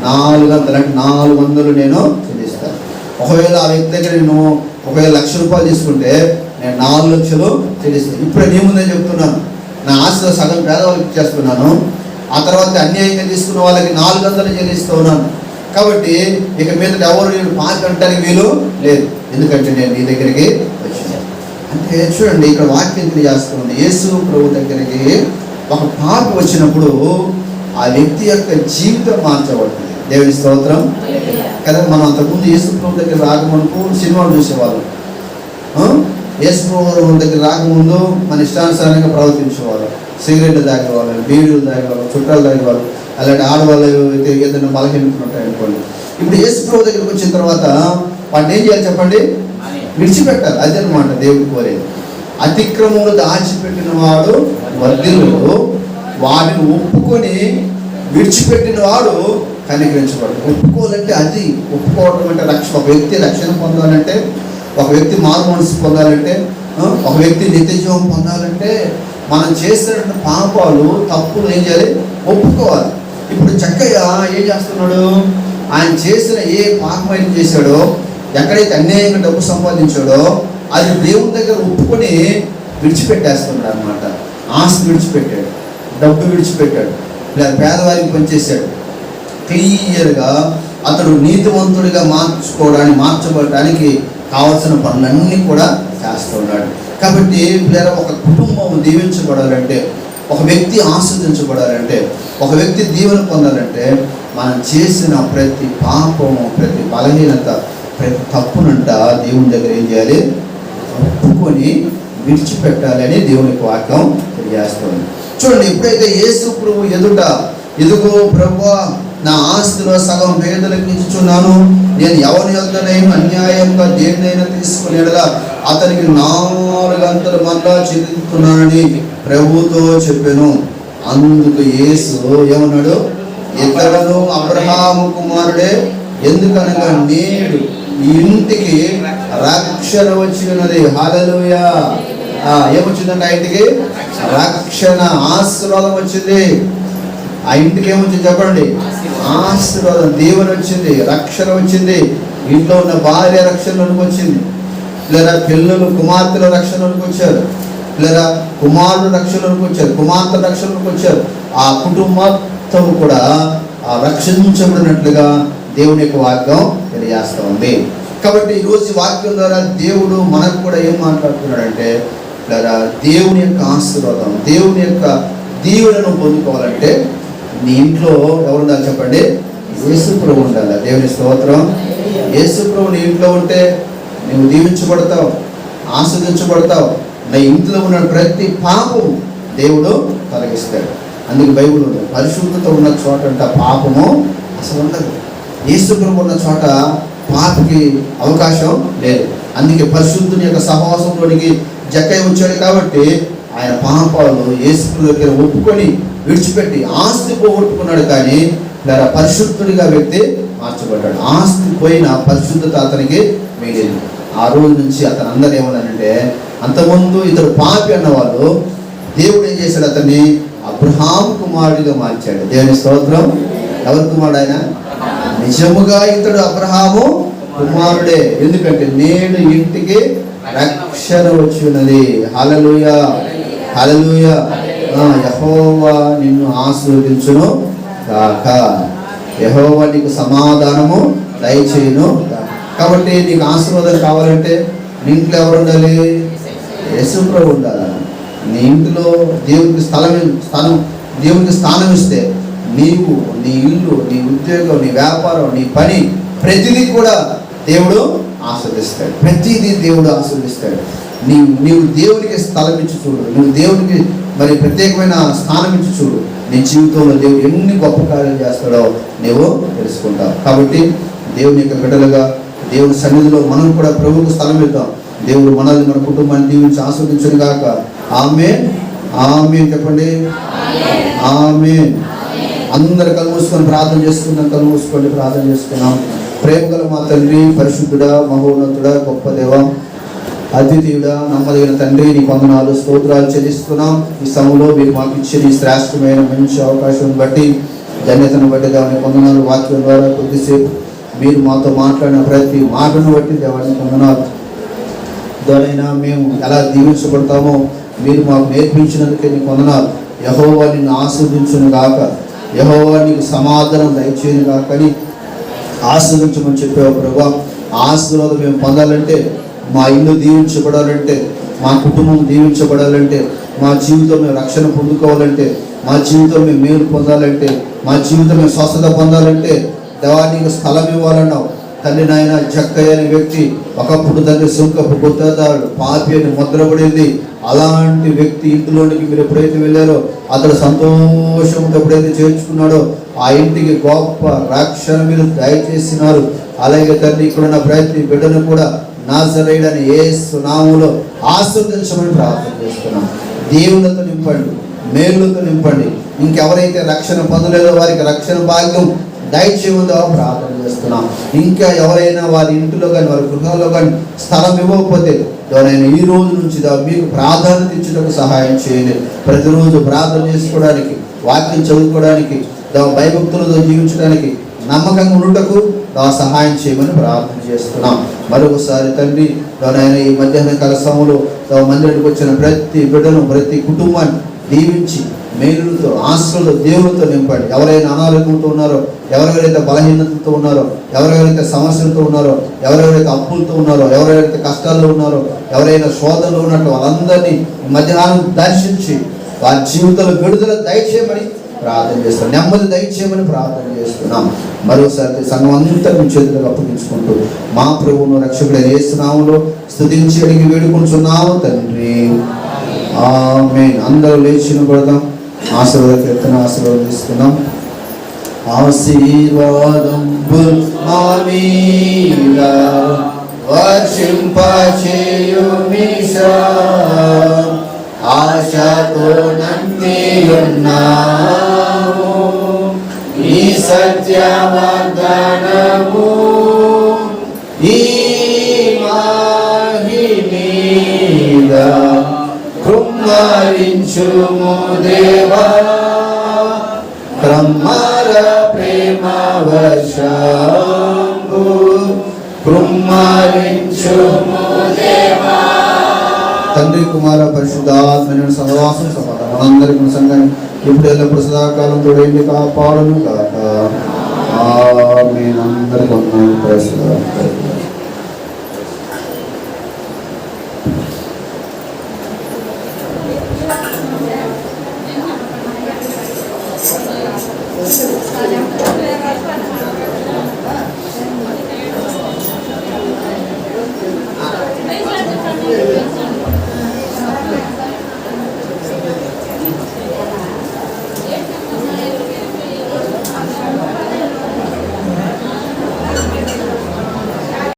400 అంటే 400 నేను చెల్లిస్తాను. ఒకవేళ ఆ వ్యక్తి దగ్గర నేను 1,00,000 రూపాయలు తీసుకుంటే నేను 4 లక్షలు చెల్లిస్తాను. ఇప్పుడే నీ ముందే చెప్తున్నాను, నా ఆస్తిలో సగం పేదవాళ్ళకి ఇచ్చేస్తున్నాను. ఆ తర్వాత అన్యాయంగా తీసుకున్న వాళ్ళకి 400 చెల్లిస్తూ ఉన్నాను. కాబట్టి ఇక మీద ఎవరు నేను పాపి అంటానికి వీలు లేదు, ఎందుకంటే నేను నీ దగ్గరికి వచ్చాను. అంటే చూడండి ఇక్కడ వాక్యం తెలియజేస్తుంది. యేసు ప్రభు దగ్గరికి ఒక పాపి వచ్చినప్పుడు ఆ వ్యక్తి యొక్క జీవితం మార్చబడుతుంది. దేవుని స్తోత్రం కదా. మనం అంతకుముందు యేసు ప్రభు దగ్గర రాకముందు సినిమాలు చూసేవాళ్ళం. యేసు ప్రభు దగ్గర రాకముందు మన ఇష్టానుసారంగా ప్రవర్తించేవాళ్ళం. సిగరెట్లు తాగేవాళ్ళు, బీడీలు తాగేవాళ్ళు, చుట్టాలు తాగేవాళ్ళు, అలాంటి ఆడవాళ్ళు అయితే ఏదైనా బలహీనతలు ఉంటాయి అనుకోండి. ఇప్పుడు యేసు ప్రభు దగ్గరికి వచ్చిన తర్వాత వాటిని ఏం చేయాలి చెప్పండి? విడిచిపెట్టాలి. అదే అనమాట దేవుడు కోరేది. అతిక్రమములు దాచిపెట్టిన వాడు వర్ధిల్లుడు, వాటిని ఒప్పుకొని విడిచిపెట్టిన వాడు కనికరించబడు. ఒప్పుకోవాలంటే అది ఒప్పుకోవడం అంటే ఒక వ్యక్తి రక్షణ పొందాలంటే, ఒక వ్యక్తి మారు మనసు పొందాలంటే, ఒక వ్యక్తి నిత్యజీవం పొందాలంటే మనం చేసిన పాపాలు తప్పులు ఏం చేయాలి? ఒప్పుకోవాలి. ఇప్పుడు చక్కయ్య ఏం చేస్తున్నాడు? ఆయన చేసిన ఏ పాపం అయితే చేశాడో, ఎక్కడైతే అన్యాయంగా డబ్బు సంపాదించాడో అది దేవుని దగ్గర ఒప్పుకొని విడిచిపెట్టేస్తున్నాడు అనమాట. ఆస్తి విడిచిపెట్టాడు, డబ్బు విడిచిపెట్టాడు, లేదా పేదవారికి పనిచేశాడు. క్లియర్గా అతడు నీతివంతుడిగా మార్చబడటానికి కావాల్సిన పనులన్నీ కూడా చేస్తున్నాడు. కాబట్టి లేదా ఒక కుటుంబం దీవించబడాలంటే, ఒక వ్యక్తి ఆస్వాదించబడాలంటే, ఒక వ్యక్తి దీవెన పొందాలంటే మనం చేసిన ప్రతి పాపము, ప్రతి బలహీనత, ప్రతి తప్పునంట దేవుని దగ్గర ఏం చేయాలి? ఒప్పుకొని విడిచిపెట్టాలి అని దేవునికి వాక్యం తెలియజేస్తుంది. చూడండి, ఎప్పుడైతే యేసు ప్రభు ఎదుట, ఇదిగో ప్రభువా, నా ఆస్తిలో సగం పేదలకు ఇచ్చుచున్నాను, నేను ఎవరి యొద్దనైనా అన్యాయంగా దేన్నైనా తీసుకునేలా అతనికి 4 మరలా చెల్లిస్తున్నానని ప్రభుతో చెప్పాను. అందుకు యేసు ఏమన్నాడు? ఇతరులు అబ్రహాము కుమారుడే, ఎందుకనగా నేడు ఈ ఇంటికి రక్షణ వచ్చి ఉన్నది. హల్లెలూయా. ఏమొచ్చిందంటే ఆ ఇంటికి రక్షణ, ఆశీర్వాదం వచ్చింది. ఆ ఇంటికి ఏమొచ్చింది చెప్పండి? ఆశీర్వాదం, దేవుని వచ్చింది, రక్షణ వచ్చింది. ఇంట్లో ఉన్న భార్య రక్షణలోనికి వచ్చింది, లేదా పిల్లలు కుమార్తెల రక్షణలోనికి వచ్చారు, లేదా కుమారుడు రక్షణలోనికి వచ్చారు, కుమార్తె రక్షణలోనికి వచ్చారు. ఆ కుటుంబంతో కూడా ఆ రక్షించబడినట్లుగా దేవుని యొక్క వాక్యం తెలియజేస్తూ ఉంది. కాబట్టి ఈరోజు వాక్యం ద్వారా దేవుడు మనకు కూడా ఏం మాట్లాడుతున్నాడంటే, లేదా దేవుని యొక్క ఆశీర్వాదం, దేవుని యొక్క దీవెనను పొందుకోవాలంటే నీ ఇంట్లో ఎవరు ఉండాలి చెప్పండి? యేసు ప్రభువు ఉండాలి. దేవుని స్తోత్రం. యేసు ప్రభువు నీ ఇంట్లో ఉంటే నువ్వు దీవించబడతావు, ఆస్వాదించబడతావు. నీ ఇంట్లో ఉన్న ప్రతి పాపం దేవుడు తొలగిస్తాడు. అందుకే బైబిల్ ఉంది, పరిశుద్ధత ఉన్న చోట అంట పాపము అసలు ఉండదు. యేసు ప్రభువు ఉన్న చోట పాపకి అవకాశం లేదు. అందుకే పరిశుద్ధుని యొక్క సహవాసంలోనికి జక్కయ్య వచ్చాడు కాబట్టి ఆయన పాపాలు యేసు దగ్గర ఒప్పుకొని విడిచిపెట్టి ఆస్తి పోగొట్టుకున్నాడు. కానీ లేదా పరిశుద్ధుడిగా వ్యక్తి మార్చబడ్డాడు. ఆస్తి పోయిన పరిశుద్ధత అతనికి మిగిలింది. ఆ రోజు నుంచి అతను అందరూ ఏమన్నారంటే, అంతకుముందు ఇతడు పాపి అన్నవాళ్ళు దేవుడు ఏం చేశాడు? అతన్ని అబ్రహాం కుమారుడిగా మార్చాడు. దేవుని స్తోత్రం. ఎవరి కుమారుడు ఆయన? నిజముగా ఇతడు అబ్రహాము కుమారుడే. ఎందుకంటే నేడు ఇంటికి రక్షణ వచ్చి ఉన్నది. హల్లెలూయా, హల్లెలూయా. యెహోవా నిన్ను ఆశీర్వదించును గాక, యెహోవా నీకు సమాధానము దయచేయును. కాబట్టి నీకు ఆశీర్వాదం కావాలంటే నీ ఇంట్లో ఎవరు ఉండాలి? యేసు ప్రభువు ఉండాలి. నీ ఇంట్లో దేవునికి దేవునికి స్థానం ఇస్తే నీవు, నీ ఇల్లు, నీ ఉద్యోగం, నీ వ్యాపారం, నీ పని, ప్రతిదీ కూడా దేవుడు ఆస్వాదిస్తాడు. ప్రతిదీ దేవుడు ఆస్వాదిస్తాడు. నీవు దేవునికి స్థలం ఇచ్చి చూడు, నువ్వు దేవునికి మరి ప్రత్యేకమైన స్థానం ఇచ్చి చూడు. నీ జీవితంలో దేవుడు ఎన్ని గొప్ప కార్యాలు చేస్తాడో నీవు తెలుసుకుంటావు. కాబట్టి దేవుని యొక్క బిడ్డలుగా దేవుని సన్నిధిలో మనం కూడా ప్రభువుకు స్థలం ఇద్దాం. దేవుడు మనల్ని, మన కుటుంబాన్ని దీవించి ఆస్వాదించును గాక. ఆమేన్, ఆమేన్ చెప్పండి. ఆమేన్. అందరు కళ్ళు మూసుకొని ప్రార్థన చేసుకుందాం. కళ్ళు మూసుకోండి, ప్రార్థన చేసుకున్నాం. ప్రేమగల మా తండ్రి, పరిశుద్ధుడా, మహోన్నతుడా, గొప్ప దేవ, అద్వితీయుడా, నమ్మదగిన తండ్రి, నీ వందనాలు, స్తోత్రాలు చెల్లిస్తున్నాం. ఈ సమయంలో మీరు మాకు ఇచ్చిన ఈ శ్రేష్టమైన మంచి అవకాశం బట్టి, ధన్యతను బట్టి దేవానికి వందనాలు. వాక్యం ద్వారా కొద్దిసేపు మీరు మాతో మాట్లాడిన ప్రతి మాటను బట్టి దేవానికి వందనాలు. దానైనా మేము ఎలా దీవించబడతామో మీరు మాకు నేర్పించినందుకే నీకు వందనాలు. యెహోవా నిన్ను ఆశీర్వదించును గాక, యెహోవా నీకు సమాధానం దయచేయును గాక అని ఆశీర్వదించమని చెప్పావు ప్రభువా. ఆశీర్వాదం మేము పొందాలంటే, మా ఇల్లు దీవించబడాలంటే, మా కుటుంబం దీవించబడాలంటే, మా జీవితం మేము రక్షణ పొందుకోవాలంటే, మా జీవితం మేము మేలు పొందాలంటే, మా జీవితం మేము స్వస్థత పొందాలంటే దేవానికి స్థలం ఇవ్వాలన్నావు. తండ్రి నాయన జక్కయ్య అనే వ్యక్తి ఒకప్పుడు తండ్రి సుంకపు గుత్తదారుడు, పాపి అని ముద్రపడింది. అలాంటి వ్యక్తి ఇంటిలోనికి మీరు ఎప్పుడైతే వెళ్ళారో, అతడు సంతోషంతో ఎప్పుడైతే చేర్చుకున్నాడో ఆ ఇంటికి గొప్ప రక్షణ మీరు దయచేసినారు. అలాగే తండ్రి ఇక్కడున్న ప్రతి బిడ్డను కూడా నాజరేయుడైన యేసు నామములో ఆశీర్వదించమని ప్రార్థన చేస్తున్నాం. దేవునితో నింపండి, మేలుతో నింపండి. ఇంకెవరైతే రక్షణ పొందలేదో వారికి రక్షణ భాగ్యం దయచేయమని ప్రార్థన చేస్తున్నాం. ఇంకా ఎవరైనా వారి ఇంటిలో కానీ వారి గృహాల్లో కానీ స్థలం ఇవ్వకపోతే ఎవరైనా ఈ రోజు నుంచి మీకు ప్రాధాన్యత ఇచ్చేందుకు సహాయం చేయండి. ప్రతిరోజు ప్రార్థన చేసుకోవడానికి, వాక్యం చదువుకోవడానికి, భయభక్తులతో జీవించడానికి, నమ్మకంగా ఉండుటకు సహాయం చేయమని ప్రార్థన చేస్తున్నాం. మరొకసారి తండ్రి ఎవరైనా ఈ మధ్యాహ్న కాల సమయంలో మందిరానికి వచ్చిన ప్రతి బిడ్డను, ప్రతి కుటుంబాన్ని దీవించి మేలులతో, ఆశలతో, దేవులతో నింపండి. ఎవరైనా అనారోగ్యంతో ఉన్నారో, ఎవరెవరైతే బలహీనతతో ఉన్నారో, ఎవరెవరైతే సమస్యలతో ఉన్నారో, ఎవరెవరైతే అప్పులతో ఉన్నారో, ఎవరెవరైతే కష్టాల్లో ఉన్నారో, ఎవరైనా శోధనలో ఉన్నట్టు వాళ్ళందరినీ మధ్యాహ్నం దర్శించి వారి జీవితంలో విడుదల దయచేయమని ప్రార్థన చేస్తున్నాం. నెమ్మది దయచేయమని ప్రార్థన చేస్తున్నాం. మరోసారి సంఘం అంతా మీ చేతులకు అప్పగించుకుంటూ మా ప్రభువును రక్షకుడైన యేసు నామములో స్తుతించి అడిగి వేడుకుంటున్నాము తండ్రి. ఆమేన్. అందరూ లేచి నిలబడదాం. ఆశీర్వాద కీర్తన ఆశీర్వదిస్తున్నాం. ఆశీర్వాదం మా మీద వర్షింపచేయుమిషా, ఆశతో నమ్మియున్నాము ఈ సత్యవాగ్దానము, ఈ మాహి మీద కుమ్మరించుము దేవా క్రమ్మర ప్రేమ వర్షంబు కుమ్మరించుము దేవా. తండ్రి కుమార పరిశుద్ధాత్మైన సహవాసం సమాధానం మనందరికీ సంఘాన్ని ఇప్పుడు ఎల్లప్పుడు సదాకాలం తోడేంటి కాపాడును కాక. ఆమేన్. అందరికీ వందనాలు. Praise the lord.